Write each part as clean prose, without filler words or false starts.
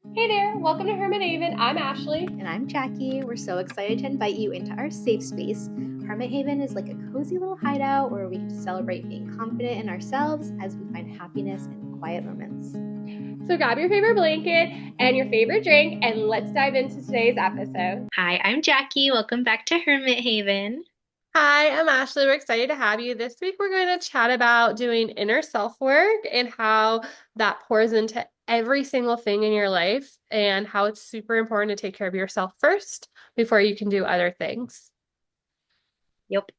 Hey there, welcome to Hermit Haven. I'm Ashley. And I'm Jackie. We're so excited to invite you into our safe space. Hermit Haven is like a cozy little hideout where we get to celebrate being confident in ourselves as we find happiness in quiet moments. So grab your favorite blanket and your favorite drink, and let's dive into today's episode. Hi, I'm Jackie. Welcome back to Hermit Haven. Hi, I'm Ashley. We're excited to have you. This week, we're going to chat about doing inner self work and how that pours into every single thing in your life, and how it's super important to take care of yourself first before you can do other things. Yep.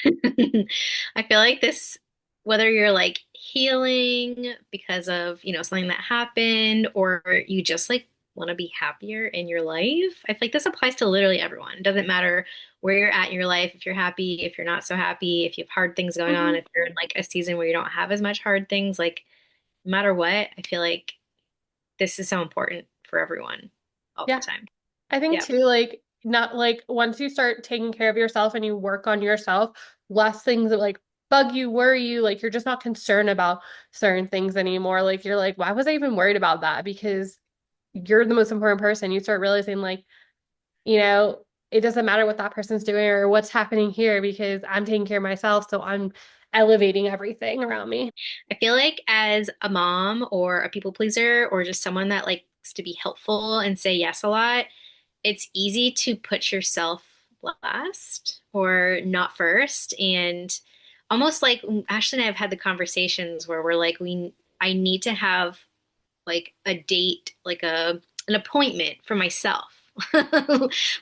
I feel like this, whether you're like healing because of, something that happened or you just like want to be happier in your life, I feel like this applies to literally everyone. It doesn't matter where you're at in your life, if you're happy, if you're not so happy, if you have hard things going on, Mhm. if you're in like a season where you don't have as much hard things, like no matter what, I feel like this is so important for everyone all the Yeah. time. I think Yeah. too, like, not like once you start taking care of yourself and you work on yourself, less things that like bug you, worry you, like you're just not concerned about certain things anymore. Like you're like, why was I even worried about that? Because you're the most important person. You start realizing like, it doesn't matter what that person's doing or what's happening here because I'm taking care of myself, so I'm elevating everything around me. I feel like as a mom or a people pleaser or just someone that likes to be helpful and say yes a lot, it's easy to put yourself last or not first. And almost like Ashley and I have had the conversations where we're like, I need to have like a date, like an appointment for myself.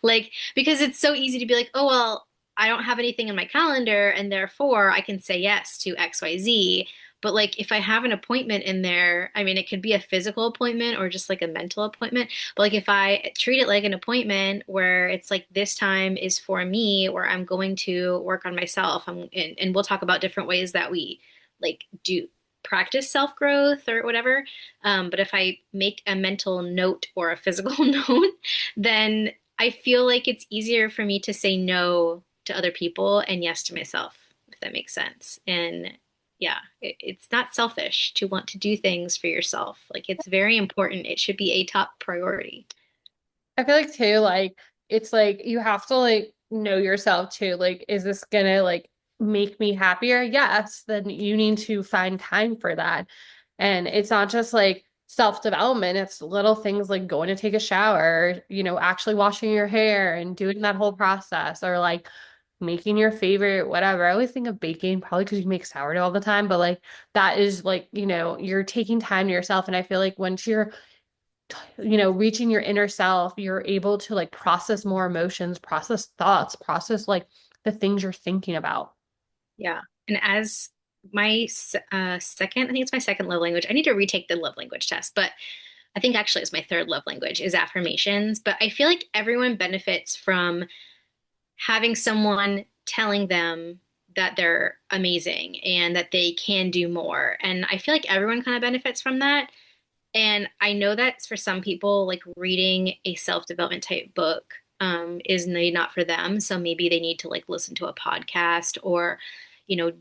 Like, because it's so easy to be like, oh, well, I don't have anything in my calendar and therefore I can say yes to XYZ. But like if I have an appointment in there, I mean, it could be a physical appointment or just like a mental appointment. But like if I treat it like an appointment where it's like this time is for me, where I'm going to work on myself, and we'll talk about different ways that we like do practice self-growth or whatever. But if I make a mental note or a physical note, then I feel like it's easier for me to say no to other people and yes to myself, if that makes sense. And yeah, it's not selfish to want to do things for yourself. Like it's very important. It should be a top priority. I feel like too, like it's like you have to like know yourself too. Like, is this gonna like make me happier? Yes, then you need to find time for that. And it's not just like self-development, it's little things like going to take a shower, actually washing your hair and doing that whole process, or like making your favorite whatever. I always think of baking, probably because you make sourdough all the time, but like that is like, you're taking time to yourself. And I feel like once you're reaching your inner self, you're able to like process more emotions, process thoughts, process like the things you're thinking about. Yeah. And as my second, I think it's my second love language. I need to retake the love language test, but I think actually it's my third love language is affirmations. But I feel like everyone benefits from having someone telling them that they're amazing and that they can do more. And I feel like everyone kind of benefits from that. And I know that for some people, like reading a self-development type book is maybe not for them. So maybe they need to like listen to a podcast or, you know,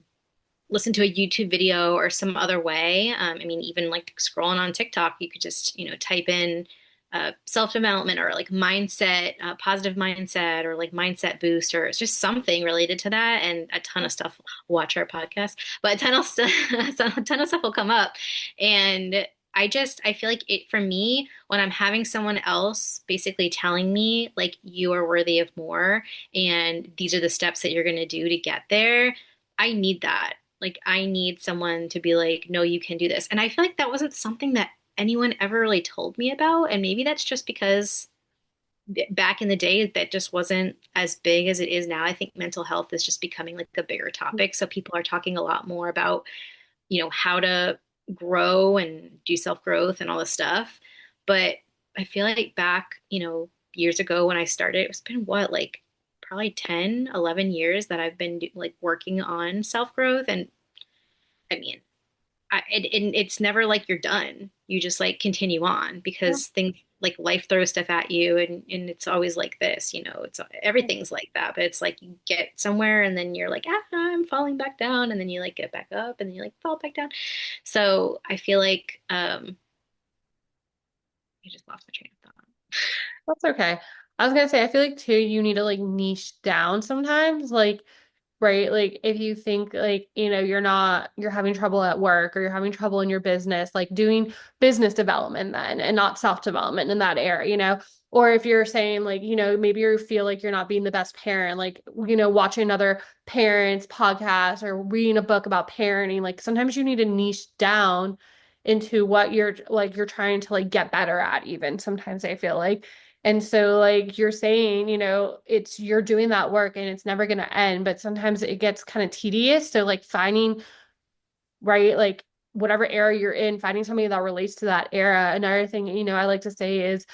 listen to a YouTube video or some other way. I mean, even like scrolling on TikTok, you could just, type in self-development or like mindset, positive mindset or like mindset boost or it's just something related to that. And a ton of stuff, watch our podcast, but a ton of stuff, a ton of stuff will come up. And I feel like it for me, when I'm having someone else basically telling me like you are worthy of more and these are the steps that you're going to do to get there, I need that. Like, I need someone to be like, no, you can do this. And I feel like that wasn't something that anyone ever really told me about. And maybe that's just because back in the day, that just wasn't as big as it is now. I think mental health is just becoming like a bigger topic. So people are talking a lot more about, how to grow and do self growth and all this stuff. But I feel like back, years ago when I started, it's been what, like probably 10, 11 years that I've been like working on self growth. And I mean, it's never like you're done. You just like continue on because things like life throws stuff at you and it's always like this, it's everything's like that, but it's like you get somewhere and then you're like, I'm falling back down and then you like get back up and then you like fall back down. So I feel like, I just lost my train of thought. That's okay. I was gonna say, I feel like too, you need to like niche down sometimes. Like, right? Like if you think like, you're having trouble at work or you're having trouble in your business, like doing business development then and not self-development in that area, Or if you're saying like, maybe you feel like you're not being the best parent, like, watching another parent's podcast or reading a book about parenting, like sometimes you need to niche down into what you're trying to like get better at even sometimes I feel like. And so, like you're saying, it's you're doing that work and it's never going to end, but sometimes it gets kind of tedious. So, like finding, right, like whatever era you're in, finding somebody that relates to that era. Another thing, I like to say is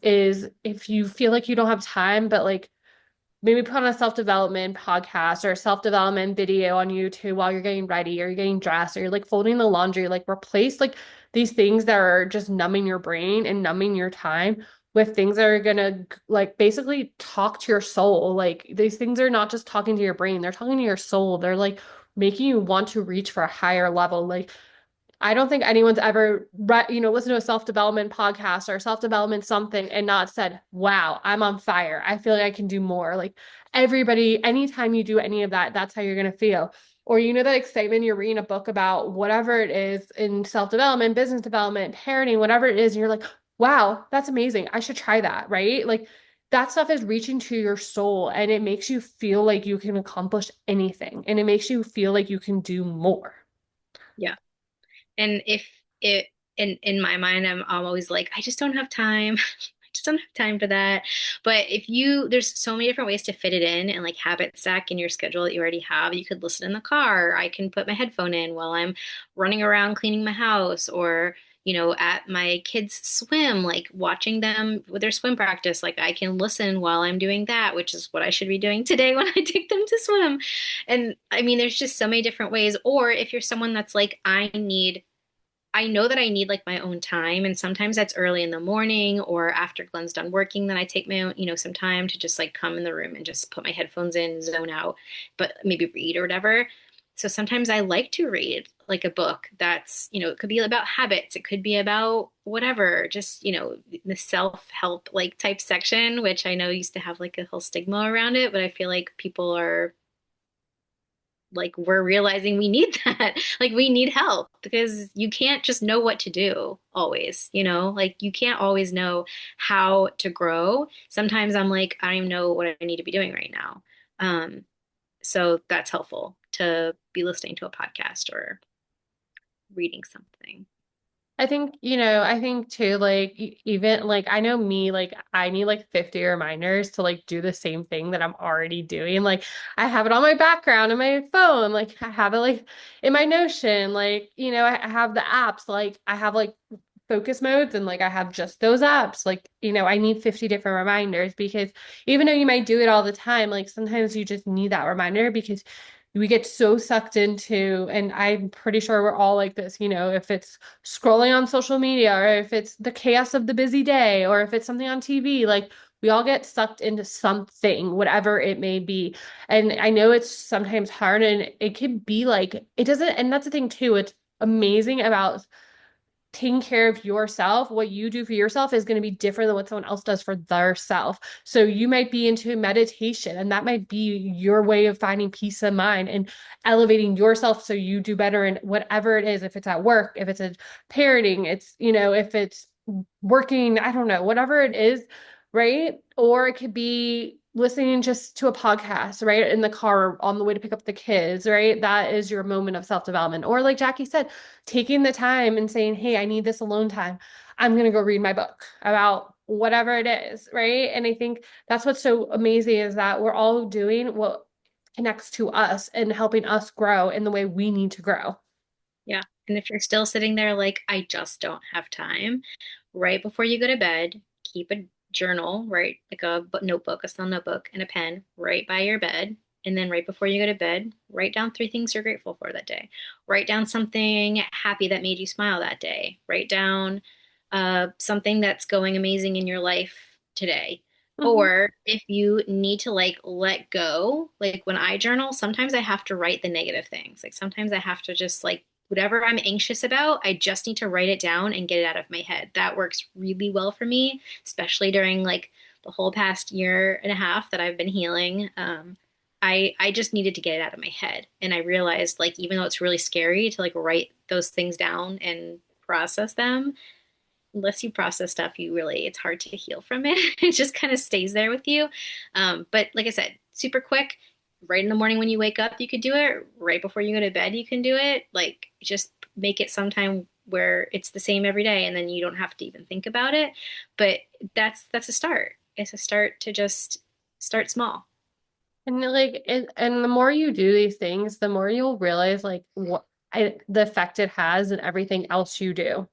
if you feel like you don't have time, but like maybe put on a self-development podcast or a self-development video on YouTube while you're getting ready or you're getting dressed or you're like folding the laundry, like replace like these things that are just numbing your brain and numbing your time with things that are gonna like basically talk to your soul. Like these things are not just talking to your brain, they're talking to your soul. They're like making you want to reach for a higher level. Like I don't think anyone's ever, listened to a self-development podcast or self-development something and not said, wow, I'm on fire. I feel like I can do more. Like everybody, anytime you do any of that, that's how you're going to feel. Or, that excitement, you're reading a book about whatever it is in self-development, business development, parenting, whatever it is. And you're like, wow, that's amazing. I should try that. Right. Like that stuff is reaching to your soul and it makes you feel like you can accomplish anything and it makes you feel like you can do more. Yeah. And if it in my mind, I'm always like, I just don't have time. I just don't have time for that. But if you there's so many different ways to fit it in and like habit stack in your schedule that you already have. You could listen in the car. I can put my headphone in while I'm running around cleaning my house or at my kids' swim, like watching them with their swim practice, like I can listen while I'm doing that, which is what I should be doing today when I take them to swim. And I mean, there's just so many different ways. Or if you're someone that's like, I know that I need like my own time, and sometimes that's early in the morning or after Glenn's done working. Then I take my own, some time to just like come in the room and just put my headphones in, zone out, but maybe read or whatever. So sometimes I like to read like a book that's, it could be about habits, it could be about whatever, just, the self-help like type section, which I know used to have like a whole stigma around it, but I feel like people are like we're realizing we need that. Like we need help because you can't just know what to do always, like you can't always know how to grow. Sometimes I'm like, I don't even know what I need to be doing right now. So that's helpful to be listening to a podcast or reading something. I think too, like even like I know me, like I need like 50 reminders to like do the same thing that I'm already doing. Like I have it on my background in my phone, like I have it like in my Notion, like, I have the apps, like I have like focus modes and like I have just those apps. Like, I need 50 different reminders because even though you might do it all the time, like sometimes you just need that reminder because we get so sucked into, and I'm pretty sure we're all like this, if it's scrolling on social media or if it's the chaos of the busy day or if it's something on TV, like we all get sucked into something, whatever it may be. And I know it's sometimes hard and it can be like, it doesn't, and that's the thing too, it's amazing about taking care of yourself, what you do for yourself is going to be different than what someone else does for their self. So you might be into meditation, and that might be your way of finding peace of mind and elevating yourself so you do better in whatever it is. If it's at work, if it's a parenting, it's, if it's working, I don't know, whatever it is, right? Or it could be listening just to a podcast, right? In the car on the way to pick up the kids, right? That is your moment of self-development. Or like Jackie said, taking the time and saying, hey, I need this alone time. I'm going to go read my book about whatever it is, right? And I think that's what's so amazing is that we're all doing what connects to us and helping us grow in the way we need to grow. Yeah. And if you're still sitting there like, I just don't have time, right before you go to bed, keep a journal, right? Like a notebook, a small notebook, and a pen right by your bed. And then right before you go to bed, write down three things you're grateful for that day. Write down something happy that made you smile that day. Write down something that's going amazing in your life today. Mhm. Or if you need to like let go, like when I journal, sometimes I have to write the negative things. Like sometimes I have to just like whatever I'm anxious about, I just need to write it down and get it out of my head. That works really well for me, especially during like the whole past year and a half that I've been healing. I just needed to get it out of my head. And I realized like even though it's really scary to like write those things down and process them, unless you process stuff, you really, it's hard to heal from it. It just kind of stays there with you. But like I said, super quick, right in the morning when you wake up, you could do it. Right before you go to bed, you can do it. Like just make it sometime where it's the same every day and then you don't have to even think about it. But that's a start. It's a start to just start small. And like and the more you do these things, the more you'll realize like the effect it has in everything else you do.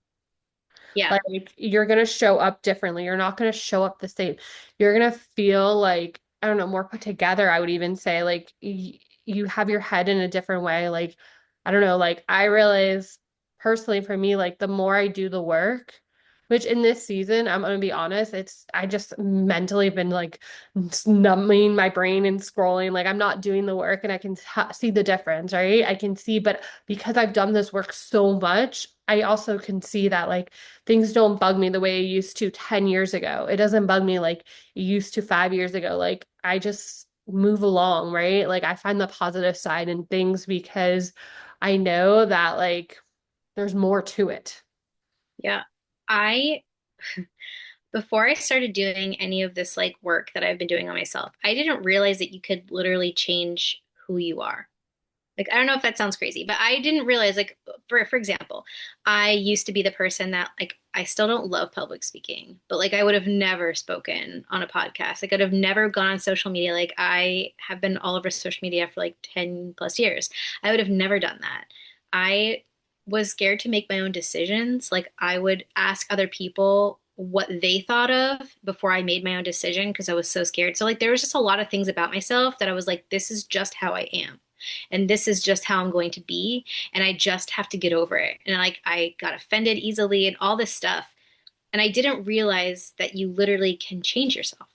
Yeah. Like you're gonna show up differently. You're not gonna show up the same. You're gonna feel like, I don't know, more put together, I would even say. Like you have your head in a different way. Like, I don't know, like I realize personally for me, like the more I do the work, which in this season, I'm gonna be honest, it's I just mentally been like numbing my brain and scrolling. Like I'm not doing the work and I can see the difference, right? I can see, but because I've done this work so much, I also can see that like things don't bug me the way it used to 10 years ago. It doesn't bug me like it used to 5 years ago. Like I just move along, right? Like I find the positive side in things because I know that like there's more to it. Yeah. I before I started doing any of this like work that I've been doing on myself, I didn't realize that you could literally change who you are. Like, I don't know if that sounds crazy, but I didn't realize, like, for example, I used to be the person that, like, I still don't love public speaking, but like, I would have never spoken on a podcast. Like, I'd have never gone on social media. Like, I have been all over social media for like 10 plus years. I would have never done that. I was scared to make my own decisions. Like, I would ask other people what they thought of before I made my own decision because I was so scared. So, like, there was just a lot of things about myself that I was like, this is just how I am and this is just how I'm going to be and I just have to get over it. And like I got offended easily and all this stuff. And I didn't realize that you literally can change yourself.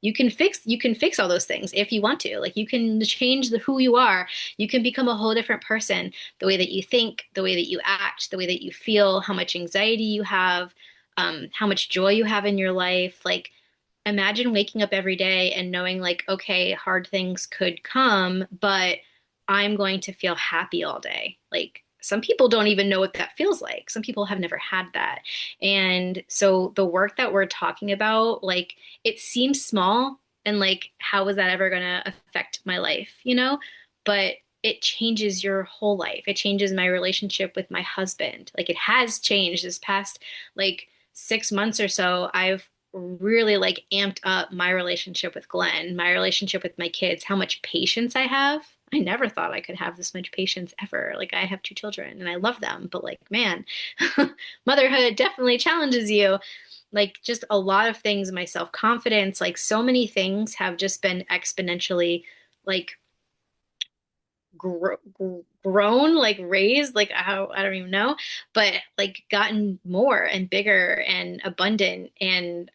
You can fix all those things if you want to. Like you can change who you are. You can become a whole different person. The way that you think, the way that you act, the way that you feel, how much anxiety you have, how much joy you have in your life. Like imagine waking up every day and knowing like, okay, hard things could come, but I'm going to feel happy all day. Like some people don't even know what that feels like. Some people have never had that. And so the work that we're talking about, like it seems small and like how is that ever going to affect my life, you know? But it changes your whole life. It changes my relationship with my husband. Like it has changed this past like 6 months or so. I've really like amped up my relationship with Glenn, my relationship with my kids, how much patience I have. I never thought I could have this much patience ever. Like I have two children and I love them, but like man, motherhood definitely challenges you. Like just a lot of things, my self-confidence, like so many things have just been exponentially like grown, like raised, like how I don't even know, but like gotten more and bigger and abundant. And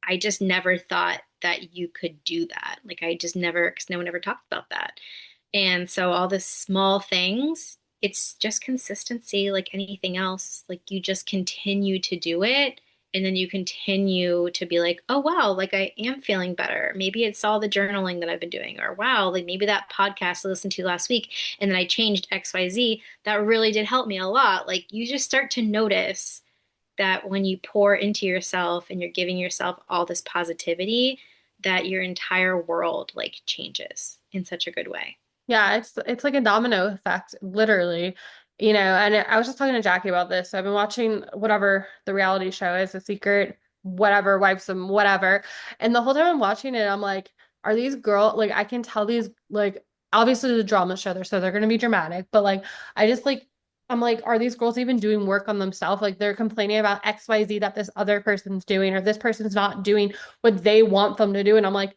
I just never thought that you could do that. Like I just never, because no one ever talked about that. And so all the small things, it's just consistency like anything else. Like you just continue to do it. And then you continue to be like, oh, wow, like I am feeling better. Maybe it's all the journaling that I've been doing, or wow, like maybe that podcast I listened to last week and then I changed XYZ. That really did help me a lot. Like you just start to notice that when you pour into yourself and you're giving yourself all this positivity, that your entire world like changes in such a good way. Yeah, it's like a domino effect, literally. You know, and I was just talking to Jackie about this. So I've been watching whatever the reality show is, The Secret, whatever, wipes them, whatever. And the whole time I'm watching it, I'm like, are these girls like I can tell these like obviously the drama show, so they're gonna be dramatic, but like I just like I'm like, are these girls even doing work on themselves? Like they're complaining about XYZ that this other person's doing, or this person's not doing what they want them to do. And I'm like,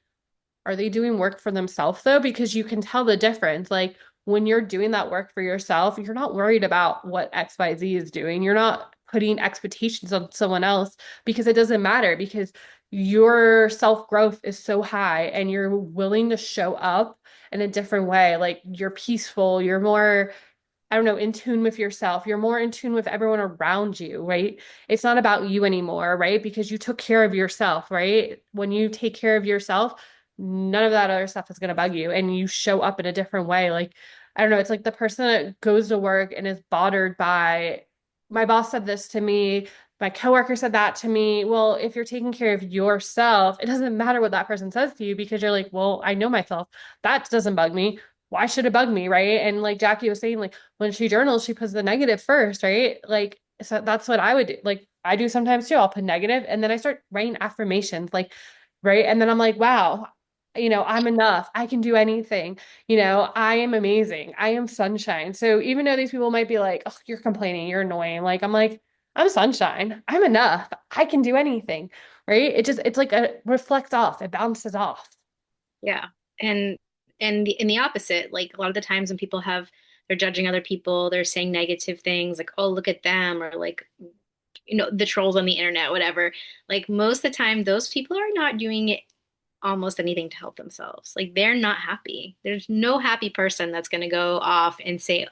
are they doing work for themselves though? Because you can tell the difference. Like when you're doing that work for yourself, you're not worried about what XYZ is doing. You're not putting expectations on someone else because it doesn't matter because your self-growth is so high and you're willing to show up in a different way. Like you're peaceful, you're more I don't know, in tune with yourself. You're more in tune with everyone around you, right? It's not about you anymore, right? Because you took care of yourself, right? When you take care of yourself, none of that other stuff is going to bug you and you show up in a different way. Like, I don't know, it's like the person that goes to work and is bothered by, my boss said this to me, my coworker said that to me. Well, if you're taking care of yourself, it doesn't matter what that person says to you because you're like, well, I know myself. That doesn't bug me. Why should it bug me, right? And like Jackie was saying, like when she journals, she puts the negative first, right? Like, so that's what I would do. Like, I do sometimes too. I'll put negative and then I start writing affirmations, like, right? And then I'm like, wow, I'm enough. I can do anything. I am amazing. I am sunshine. So even though these people might be like, oh, you're complaining, you're annoying, like, I'm like, I'm sunshine. I'm enough. I can do anything, right? It's like a reflects off, it bounces off. Yeah. And in the opposite, like a lot of the times when people have they're judging other people, they're saying negative things like, oh, look at them, or like, the trolls on the internet, whatever. Like most of the time, those people are not doing almost anything to help themselves. Like they're not happy. There's no happy person that's going to go off and say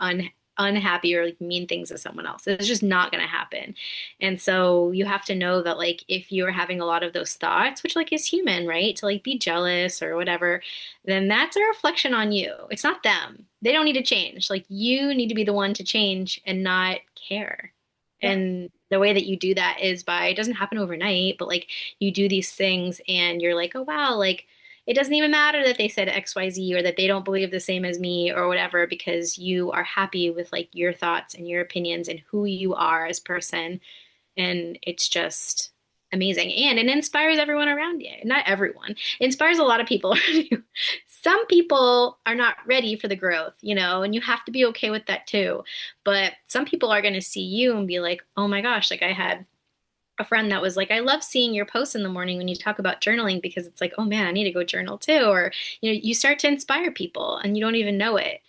unhappy or like mean things to someone else. It's just not going to happen. And so you have to know that like if you're having a lot of those thoughts, which like is human, right? To like be jealous or whatever, then that's a reflection on you. It's not them. They don't need to change. Like you need to be the one to change and not care. Yeah. And the way that you do that is by, it doesn't happen overnight, but like you do these things and you're like, oh wow, like it doesn't even matter that they said XYZ or that they don't believe the same as me or whatever, because you are happy with like your thoughts and your opinions and who you are as a person. And it's just amazing. And it inspires everyone around you. Not everyone. It inspires a lot of people. Some people are not ready for the growth, and you have to be okay with that too. But some people are going to see you and be like, oh my gosh, like I had a friend that was like, I love seeing your posts in the morning when you talk about journaling because it's like, oh man, I need to go journal too. Or, you start to inspire people and you don't even know it.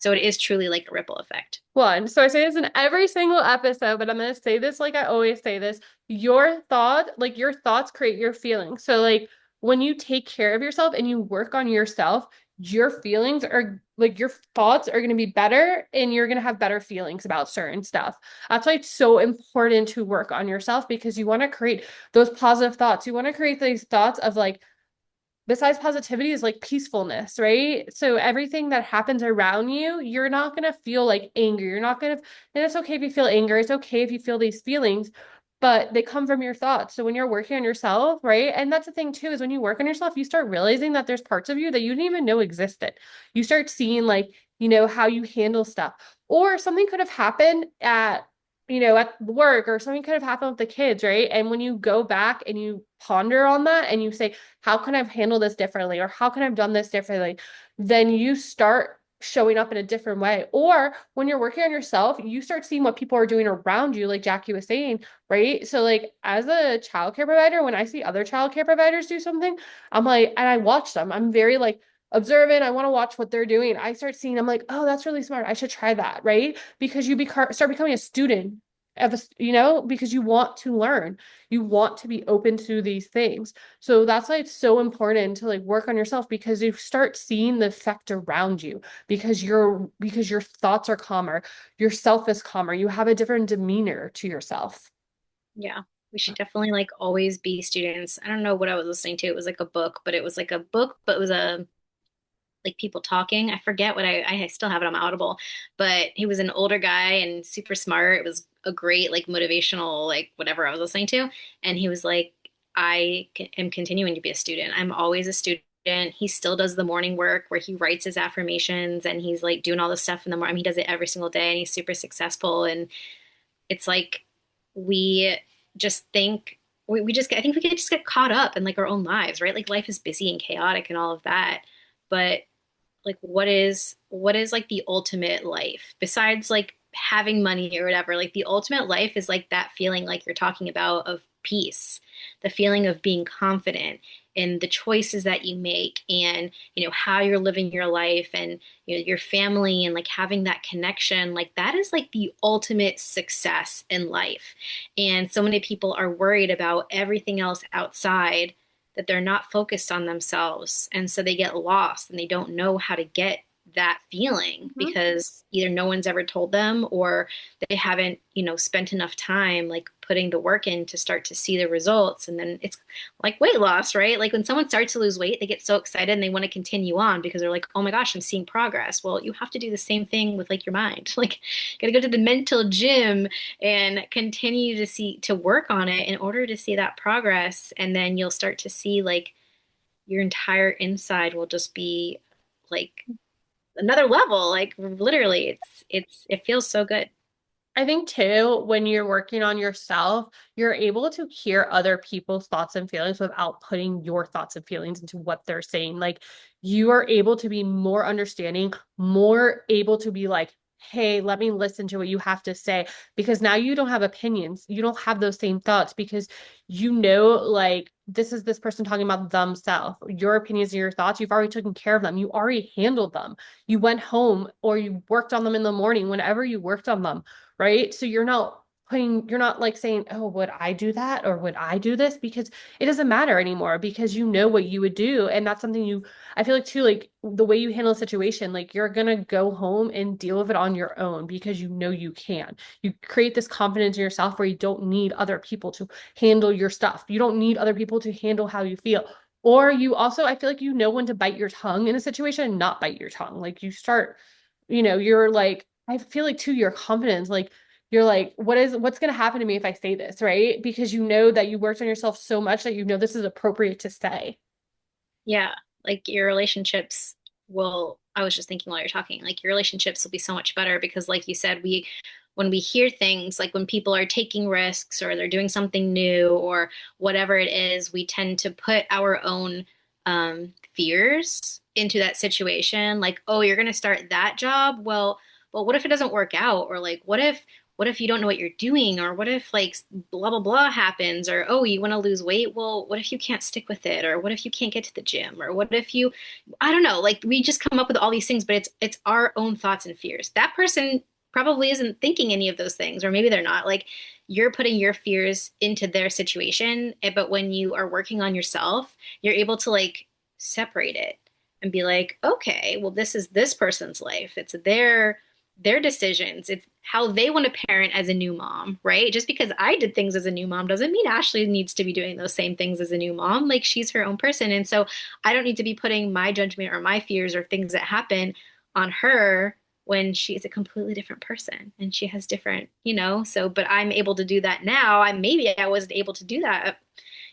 So it is truly like a ripple effect. One. So I say this in every single episode, but I'm going to say this like I always say this. Your thoughts create your feelings. So like when you take care of yourself and you work on yourself, your feelings are like your thoughts are going to be better and you're going to have better feelings about certain stuff. That's why it's so important to work on yourself because you want to create those positive thoughts. You want to create these thoughts of like besides positivity is like peacefulness, right? So everything that happens around you, you're not going to feel like anger. You're not going to, and it's okay if you feel anger. It's okay if you feel these feelings, but they come from your thoughts. So when you're working on yourself, right? And that's the thing too, is when you work on yourself, you start realizing that there's parts of you that you didn't even know existed. You start seeing like, how you handle stuff. Or something could have happened at work or something could have happened with the kids, right? And when you go back and you ponder on that and you say, how can I have handled this differently? Or how can I have done this differently? Then you start showing up in a different way. Or when you're working on yourself, you start seeing what people are doing around you, like Jackie was saying, right? So like as a childcare provider, when I see other childcare providers do something, I'm like, and I watch them, I'm very like observant. I want to watch what they're doing. I start seeing, I'm like, oh, that's really smart. I should try that, right? Because start becoming a student because you want to learn. You want to be open to these things. So that's why it's so important to like work on yourself because you start seeing the effect around you because your thoughts are calmer, your self is calmer, you have a different demeanor to yourself. Yeah. We should definitely like always be students. I don't know what I was listening to. It was like a book, but it was like a book, but it was a like people talking. I forget what I still have it on my Audible, but he was an older guy and super smart. It was a great like motivational like whatever I was listening to, and he was like, am continuing to be a student. I'm always a student. He still does the morning work where he writes his affirmations and he's like doing all this stuff in the morning. I mean, he does it every single day and he's super successful. And it's like we just think we just I think we could just get caught up in like our own lives, right? Like life is busy and chaotic and all of that. But like what is like the ultimate life besides like having money or whatever? Like the ultimate life is like that feeling like you're talking about of peace, the feeling of being confident in the choices that you make and how you're living your life and your family and like having that connection. Like that is like the ultimate success in life. And so many people are worried about everything else outside, that they're not focused on themselves. And so they get lost and they don't know how to get that feeling Mhm. because either no one's ever told them or they haven't, spent enough time like putting the work in to start to see the results. And then it's like weight loss, right? Like when someone starts to lose weight, they get so excited and they want to continue on because they're like, oh my gosh, I'm seeing progress. Well, you have to do the same thing with like your mind. Like, gotta go to the mental gym and continue to work on it in order to see that progress. And then you'll start to see like your entire inside will just be like another level. Like literally, it feels so good. I think too, when you're working on yourself, you're able to hear other people's thoughts and feelings without putting your thoughts and feelings into what they're saying. Like you are able to be more understanding, more able to be like, hey, let me listen to what you have to say. Because now you don't have opinions. You don't have those same thoughts because you know, like, this is this person talking about themselves. Your opinions and your thoughts, you've already taken care of them. You already handled them. You went home or you worked on them in the morning, whenever you worked on them, right? So you're not like saying, oh, would I do that or would I do this? Because it doesn't matter anymore because you know what you would do. And that's something I feel like too, like the way you handle a situation, like you're gonna go home and deal with it on your own because you know you can. You create this confidence in yourself where you don't need other people to handle your stuff. You don't need other people to handle how you feel. Or you also, I feel like you know when to bite your tongue in a situation and not bite your tongue. Like you start, you're like, I feel like too, your confidence, like you're like, what's going to happen to me if I say this, right? Because you know that you worked on yourself so much that you know this is appropriate to say. Yeah, like your relationships will, I was just thinking while you're talking, like your relationships will be so much better because like you said, when we hear things, like when people are taking risks or they're doing something new or whatever it is, we tend to put our own fears into that situation. Like, oh, you're going to start that job. Well, what if it doesn't work out? Or like, what if you don't know what you're doing? Or what if like blah, blah, blah happens? Or, oh, you want to lose weight? Well, what if you can't stick with it? Or what if you can't get to the gym? Or what if you, I don't know, like we just come up with all these things, but it's our own thoughts and fears. That person probably isn't thinking any of those things, or maybe they're not. Like you're putting your fears into their situation, but when you are working on yourself, you're able to like separate it and be like, okay, well, this is this person's life. It's their decisions. It's how they want to parent as a new mom, right? Just because I did things as a new mom doesn't mean Ashley needs to be doing those same things as a new mom. Like she's her own person. And so I don't need to be putting my judgment or my fears or things that happen on her when she is a completely different person and she has different, so but I'm able to do that now. Maybe I wasn't able to do that,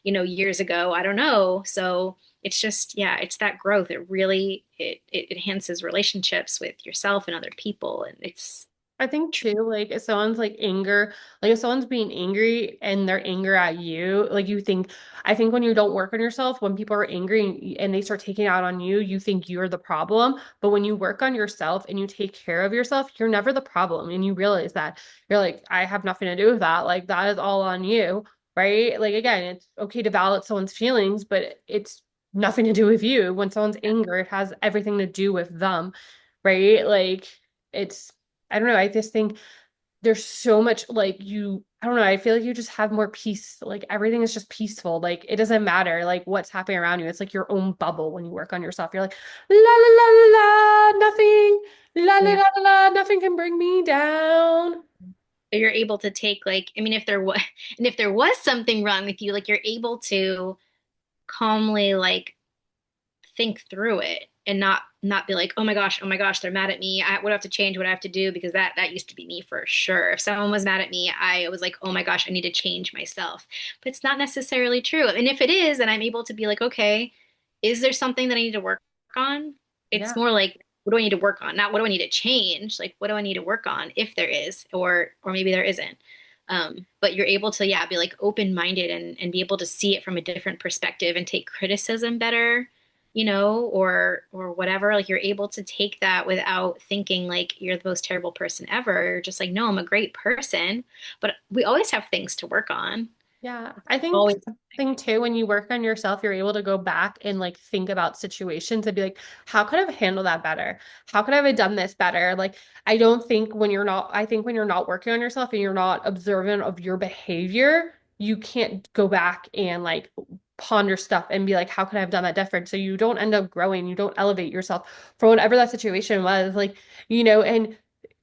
years ago. I don't know. So it's just, yeah, it's that growth. It really it enhances relationships with yourself and other people. And it's I think too, like if someone's like anger, like if someone's being angry and they're anger at you, like I think when you don't work on yourself, when people are angry and they start taking it out on you, you think you're the problem. But when you work on yourself and you take care of yourself, you're never the problem. And you realize that you're like, I have nothing to do with that. Like that is all on you, right? Like again, it's okay to validate someone's feelings, but it's nothing to do with you. When someone's anger, it has everything to do with them, right? Like it's I don't know. I just think there's so much like I don't know. I feel like you just have more peace. Like everything is just peaceful. Like it doesn't matter like what's happening around you. It's like your own bubble when you work on yourself. You're like, la la la la la, nothing, la la yeah. la la la, nothing can bring me down. You're able to take like, I mean, if there was and if there was something wrong with you, like you're able to calmly like think through it and not be like, oh my gosh, they're mad at me. What do I have to change? What do I have to do? Because that used to be me for sure. If someone was mad at me, I was like, oh my gosh, I need to change myself. But it's not necessarily true. And if it is, then I'm able to be like, okay, is there something that I need to work on? It's Yeah. more like, what do I need to work on? Not what do I need to change? Like, what do I need to work on if there is, or maybe there isn't. But you're able to, yeah, be like open-minded and be able to see it from a different perspective and take criticism better, or whatever. Like you're able to take that without thinking like you're the most terrible person ever. You're just like, no, I'm a great person, but we always have things to work on. Yeah. I think Always. something too, when you work on yourself, you're able to go back and like think about situations and be like, how could I have handled that better? How could I have done this better? Like, I think when you're not working on yourself and you're not observant of your behavior, you can't go back and like ponder stuff and be like, how could I have done that different? So you don't end up growing, you don't elevate yourself for whatever that situation was. Like, and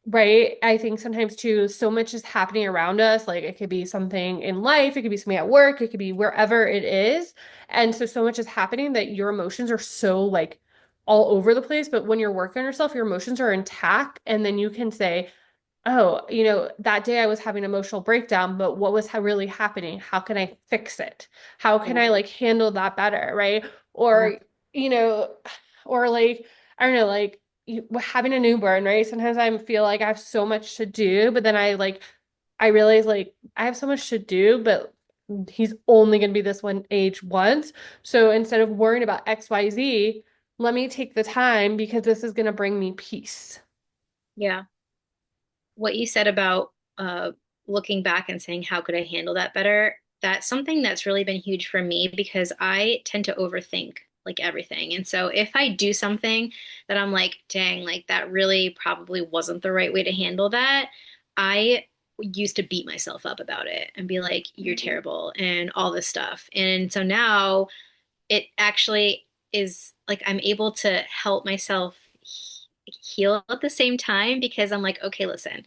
right, I think sometimes too, so much is happening around us. Like it could be something in life, it could be something at work, it could be wherever it is. And so much is happening that your emotions are so like all over the place. But when you're working on yourself, your emotions are intact. And then you can say, oh, that day I was having an emotional breakdown, but what was really happening? How can I fix it? How can Yeah. I like handle that better, right? Yeah. Or, you know, or like, I don't know, like having a newborn, right? Sometimes I feel like I have so much to do, but then I realize like I have so much to do, but he's only going to be this one age once. So instead of worrying about XYZ, let me take the time because this is going to bring me peace. Yeah. What you said about looking back and saying, how could I handle that better? That's something that's really been huge for me because I tend to overthink like everything. And so if I do something that I'm like, dang, like that really probably wasn't the right way to handle that, I used to beat myself up about it and be like, you're terrible and all this stuff. And so now it actually is like I'm able to help myself heal at the same time because I'm like, okay, listen,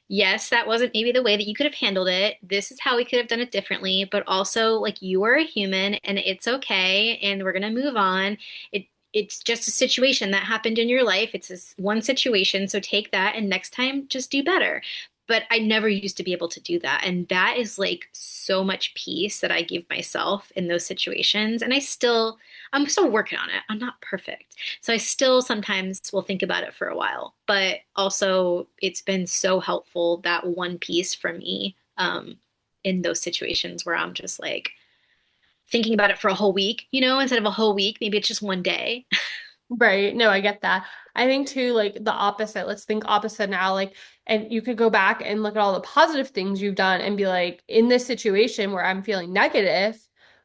yes, that wasn't maybe the way that you could have handled it. This is how we could have done it differently, but also like you are a human and it's okay and we're gonna move on. It's just a situation that happened in your life. It's this one situation, so take that and next time just do better. But I never used to be able to do that. And that is like so much peace that I give myself in those situations. And I'm still working on it. I'm not perfect. So I still sometimes will think about it for a while, but also it's been so helpful that one piece for me in those situations where I'm just like thinking about it for a whole week, instead of a whole week, maybe it's just one day. Right. No, I get that. I think too, like the opposite. Let's think opposite now. Like, and you could go back and look at all the positive things you've done and be like, in this situation where I'm feeling negative,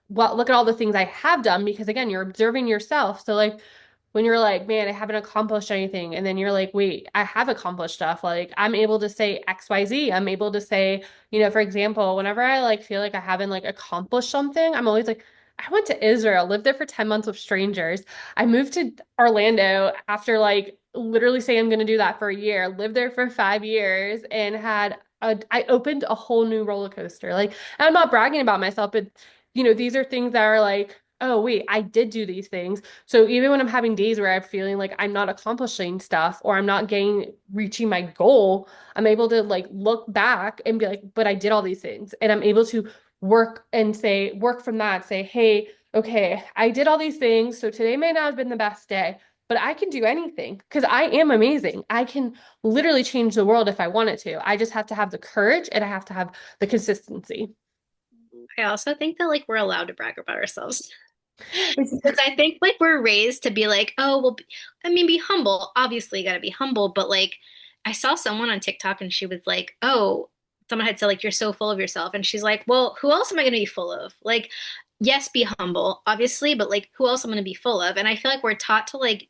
well, look at all the things I have done because again, you're observing yourself. So like when you're like, man, I haven't accomplished anything, and then you're like, wait, I have accomplished stuff. Like I'm able to say XYZ. I'm able to say, for example, whenever I like feel like I haven't like accomplished something, I'm always like, I went to Israel, lived there for 10 months with strangers. I moved to Orlando after like literally saying I'm going to do that for a year, lived there for 5 years and I opened a whole new roller coaster. Like, and I'm not bragging about myself, but these are things that are like, oh, wait, I did do these things. So even when I'm having days where I'm feeling like I'm not accomplishing stuff or I'm not reaching my goal, I'm able to like look back and be like, but I did all these things. And I'm able to work from that, say, hey, okay, I did all these things. So today may not have been the best day, but I can do anything because I am amazing. I can literally change the world if I wanted to. I just have to have the courage and I have to have the consistency. I also think that like we're allowed to brag about ourselves. Because I think like we're raised to be like, oh, well, I mean, be humble. Obviously, you got to be humble. But like, I saw someone on TikTok and she was like, oh, someone had said, like, you're so full of yourself. And she's like, well, who else am I going to be full of? Like, yes, be humble, obviously, but like, who else am I going to be full of? And I feel like we're taught to like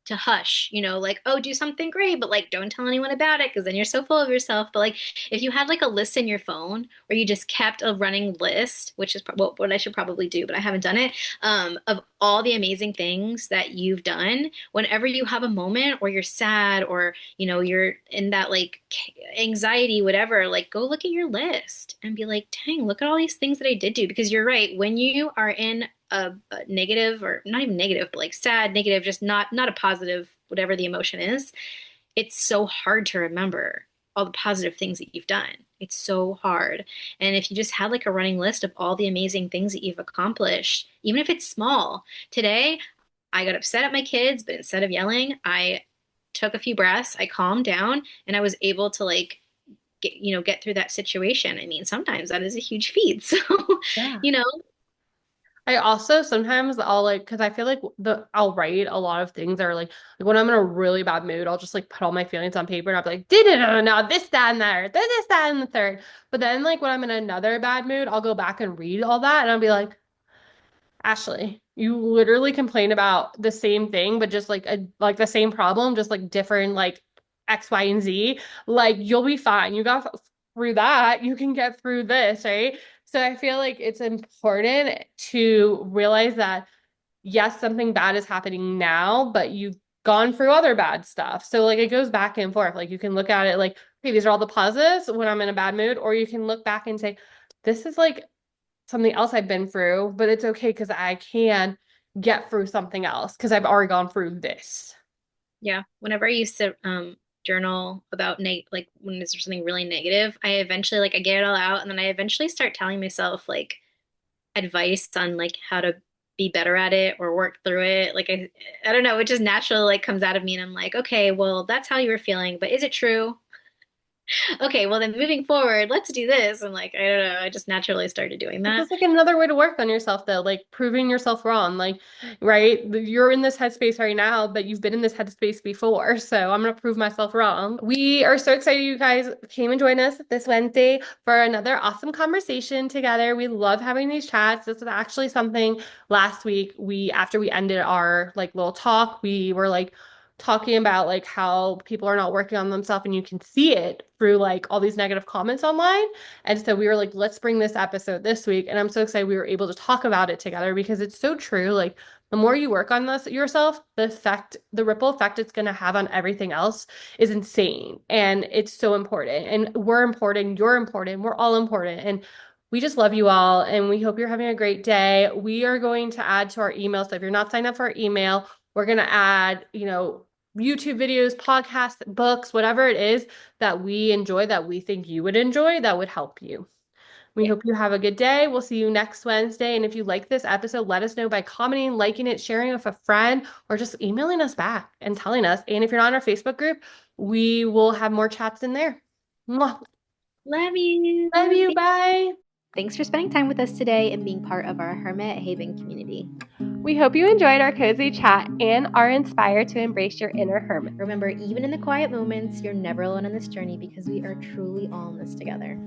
to hush, like, oh, do something great, but like, don't tell anyone about it because then you're so full of yourself. But like, if you had like a list in your phone or you just kept a running list, which is what I should probably do, but I haven't done it, of all the amazing things that you've done, whenever you have a moment or you're sad or, you're in that like anxiety, whatever, like, go look at your list and be like, dang, look at all these things that I did do. Because you're right, when you are in a negative or not even negative, but like sad, negative, just not a positive, whatever the emotion is, it's so hard to remember all the positive things that you've done. It's so hard. And if you just had like a running list of all the amazing things that you've accomplished, even if it's small, today I got upset at my kids, but instead of yelling, I took a few breaths, I calmed down, and I was able to like get through that situation. I mean, sometimes that is a huge feat. So, Yeah. you know, I also sometimes I'll like because I feel like I'll write a lot of things that are like when I'm in a really bad mood, I'll just like put all my feelings on paper and I'll be like, no, this, that, and there, this, that, and the third. But then like when I'm in another bad mood, I'll go back and read all that and I'll be like, Ashley, you literally complain about the same thing, but just like the same problem, just like different like X, Y, and Z. Like you'll be fine. You got through that. You can get through this, right? So I feel like it's important to realize that yes, something bad is happening now, but you've gone through other bad stuff. So like it goes back and forth. Like you can look at it like, okay, these are all the positives when I'm in a bad mood, or you can look back and say, this is like something else I've been through, but it's okay because I can get through something else because I've already gone through this. Yeah. Whenever I used to journal about like when there's something really negative, I eventually like I get it all out and then I eventually start telling myself like advice on like how to be better at it or work through it. Like I don't know, it just naturally like comes out of me and I'm like, okay, well, that's how you were feeling, but is it true? Okay, well then moving forward, let's do this. And like I don't know, I just naturally started doing It's that. just like another way to work on yourself, though, like proving yourself wrong. Like, right? You're in this headspace right now, but you've been in this headspace before. So I'm going to prove myself wrong. We are so excited you guys came and joined us this Wednesday for another awesome conversation together. We love having these chats. This is actually something last week after we ended our like little talk, we were like, talking about like how people are not working on themselves and you can see it through like all these negative comments online. And so we were like, let's bring this episode this week. And I'm so excited we were able to talk about it together because it's so true. Like the more you work on this yourself, the ripple effect it's going to have on everything else is insane. And it's so important. And we're important. You're important. We're all important. And we just love you all. And we hope you're having a great day. We are going to add to our email. So if you're not signed up for our email, we're going to add, YouTube videos, podcasts, books, whatever it is that we enjoy, that we think you would enjoy, that would help you. We Yeah. hope you have a good day. We'll see you next Wednesday. And if you like this episode, let us know by commenting, liking it, sharing it with a friend, or just emailing us back and telling us. And if you're not in our Facebook group, we will have more chats in there. Mwah. Love you. Love you. Bye. Thanks for spending time with us today and being part of our Hermit Haven community. We hope you enjoyed our cozy chat and are inspired to embrace your inner hermit. Remember, even in the quiet moments, you're never alone on this journey because we are truly all in this together.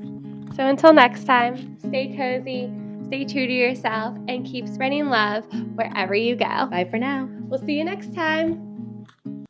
So until next time, stay cozy, stay true to yourself, and keep spreading love wherever you go. Bye for now. We'll see you next time.